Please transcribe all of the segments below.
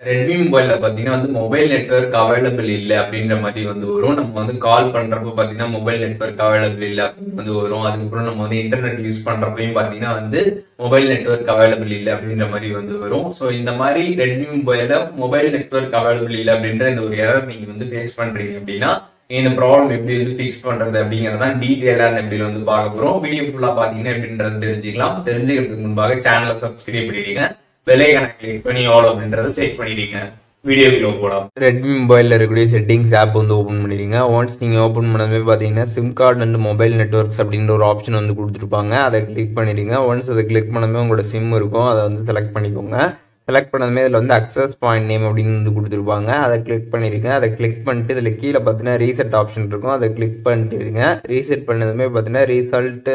Redmi மொபைல்ல பாத்தீங்கன்னா mobile network available இல்ல அப்படின்ற மாதிரி வரும். நம்ம கால் பண்றப்ப பாத்தீங்கன்னா மொபைல் நெட்வொர்க் அவைலபிள் இல்ல அப்படின்னு வரும். அதுக்கப்புறம் நம்ம இன்டர்நெட் யூஸ் பண்றப்பையும் பாத்தீங்கன்னா மொபைல் நெட்வொர்க் அவைலபிள் இல்ல அப்படின்ற மாதிரி வரும். சோ இந்த மாதிரி ரெட்மி மொபைல்ல மொபைல் நெட்வொர்க் அவைலபிள் இல்ல அப்படின்ற இந்த ஒரு எரர் நீங்க ஃபேஸ் பண்றீங்க அப்படின்னா இந்த ப்ராப்ளம் எப்படி ஃபிக்ஸ் பண்றது அப்படிங்கறத டீடைலா இந்த வீடியோல பார்க்க போறோம். வீடியோ ஃபுல்லா பாத்தீங்கன்னா எப்படின்றது தெரிஞ்சுக்கலாம். தெரிஞ்சுக்கிறதுக்கு முன்பாக சேனலை சப்ஸ்கிரைப் பண்ணிடுங்க. பெல் ஐகானை கிளிக் பண்ணி ஆல் அப்படின்றத செட் பண்ணிடுங்க. வீடியோக்குள்ள போலாம். ரெட்மி மொபைல்ல இருக்கக்கூடிய செட்டிங்ஸ் ஆப் ஓபன் பண்ணிடுங்க. ஒன்ஸ் நீங்க ஓபன் பண்ணதுமே பாத்தீங்கன்னா sim card and mobile networks அப்படின்ற ஒரு ஆப்ஷன் கொடுத்துருப்பாங்க. அதை கிளிக் பண்ணிடுங்க. ஒன்ஸ் அதை கிளிக் பண்ணதுமே உங்களோட சிம் இருக்கும், அதை செலக்ட் பண்ணிக்கோங்க. செலக்ட் பண்ணதுமே இதில் அக்சஸ் பாயிண்ட் நேம் அப்படின்னு கொடுத்துருப்பாங்க. அதை கிளிக் பண்ணிடுங்க. அதை கிளிக் பண்ணிட்டு இதில் கீழே பார்த்தீங்கன்னா ரீசெட் ஆப்ஷன் இருக்கும், அதை கிளிக் பண்ணிட்டுருங்க. ரீசெட் பண்ணதுமே பார்த்தீங்கன்னா result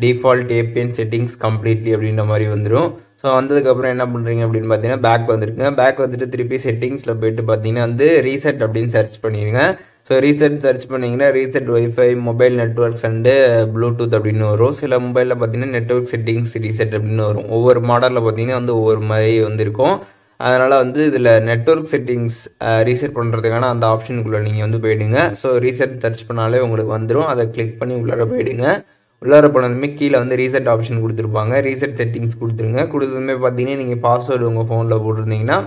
default ABN settings completely அப்படின்ற மாதிரி வந்துடும். ஸோ வந்ததுக்கப்புறம் என்ன பண்ணுறீங்க அப்படின்னு பார்த்தீங்கன்னா பேக் வந்துருக்குங்க. பேக் வந்துட்டு திருப்பி செட்டிங்ஸில் போயிட்டு பார்த்தீங்கன்னா ரீசெட் அப்படின்னு சர்ச் பண்ணிடுங்க. ஸோ ரீசெட் சர்ச் பண்ணிங்கன்னா reset wifi mobile networks and Bluetooth அப்படின்னு வரும். சில மொபைலில் பார்த்தீங்கன்னா நெட்ஒர்க் செட்டிங்ஸ் ரீசெட் அப்படின்னு வரும். ஒவ்வொரு மாடலில் பார்த்தீங்கன்னா ஒவ்வொரு மாதிரி இருக்கும். அதனால் இதில் நெட்ஒர்க் செட்டிங்ஸ் ரீசெட் பண்ணுறதுக்கான அந்த ஆப்ஷனுக்குள்ளே நீங்கள் போயிடுங்க. ஸோ ரீசெட் சர்ச் பண்ணாலே உங்களுக்கு வந்துடும். அதை கிளிக் பண்ணி உள்ளார போயிடுங்க. உள்ளார போனதுமே கீழே ரீசெட் ஆப்ஷன் கொடுத்துருப்பாங்க. ரீசெட் செட்டிங்ஸ் கொடுத்துருங்க. கொடுத்ததுமே பார்த்தீங்கன்னா நீங்கள் பாஸ்வேர்டு உங்கள் ஃபோனில் போட்டிருந்தீங்கன்னா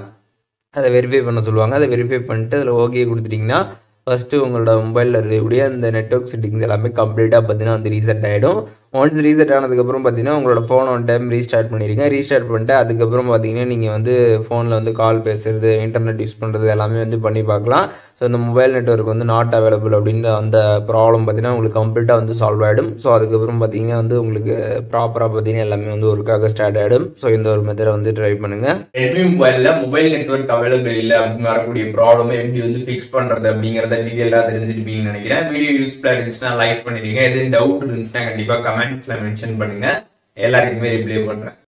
அதை வெரிஃபை பண்ண சொல்லுவாங்க. அதை வெரிஃபை பண்ணிட்டு அதில் ஓகே கொடுத்துட்டிங்கன்னா ஃபஸ்ட்டு உங்களோட மொபைலில் இருக்கக்கூடிய அந்த நெட்ஒர்க் செட்டிங்ஸ் எல்லாமே கம்ப்ளீட்டாக பார்த்தீங்கன்னா ரீசெட் ஆகிடும். ஒன்ஸ் ரீசெட் ஆனதுக்கப்புறம் பார்த்தீங்கன்னா உங்களோட ஃபோனை டைம் ரீஸ்டார்ட் பண்ணிடுங்க. ரீஸ்டார்ட் பண்ணிட்டு அதுக்கப்புறம் பார்த்தீங்கன்னா நீங்கள் ஃபோனில் கால் பேசுறது, இன்டர்நெட் யூஸ் பண்ணுறது எல்லாமே பண்ணி பார்க்கலாம். ஸோ இந்த மொபைல் நெட்வொர்க் நாட் அவைலபிள் அப்படின்ற அந்த ப்ராப்ளம் பார்த்தீங்கன்னா உங்களுக்கு கம்ப்ளீட்டாக சால்வ் ஆகிடும். ஸோ அதுக்கப்புறம் பார்த்தீங்கன்னா உங்களுக்கு ப்ராப்பராக பார்த்தீங்கன்னா எல்லாமே ஒர்க்காக ஸ்டார்ட் ஆகிடும். ஸோ இந்த ஒரு மெத்தடை ட்ரை பண்ணுங்க. ரெட்மி மொபைலில் மொபைல் நெட்வொர்க் அவைலபிள் இல்லை அப்படின்னு வரக்கூடிய ப்ராப்ளம் எப்படி ஃபிக்ஸ் பண்ணுறது அப்படிங்கிறத டீடைலாக தெரிஞ்சுருப்பீங்கன்னு நினைக்கிறேன். வீடியோ யூஸ்ஃபுல்லாக இருந்துச்சுன்னா லைக் பண்ணிடுங்க. எதுவும் டவுட் இருந்துச்சுன்னா கண்டிப்பாக கமெண்ட்ஸில் மென்ஷன் பண்ணுங்க. எல்லாருக்குமே ரிப்ளை பண்ணுறேன்.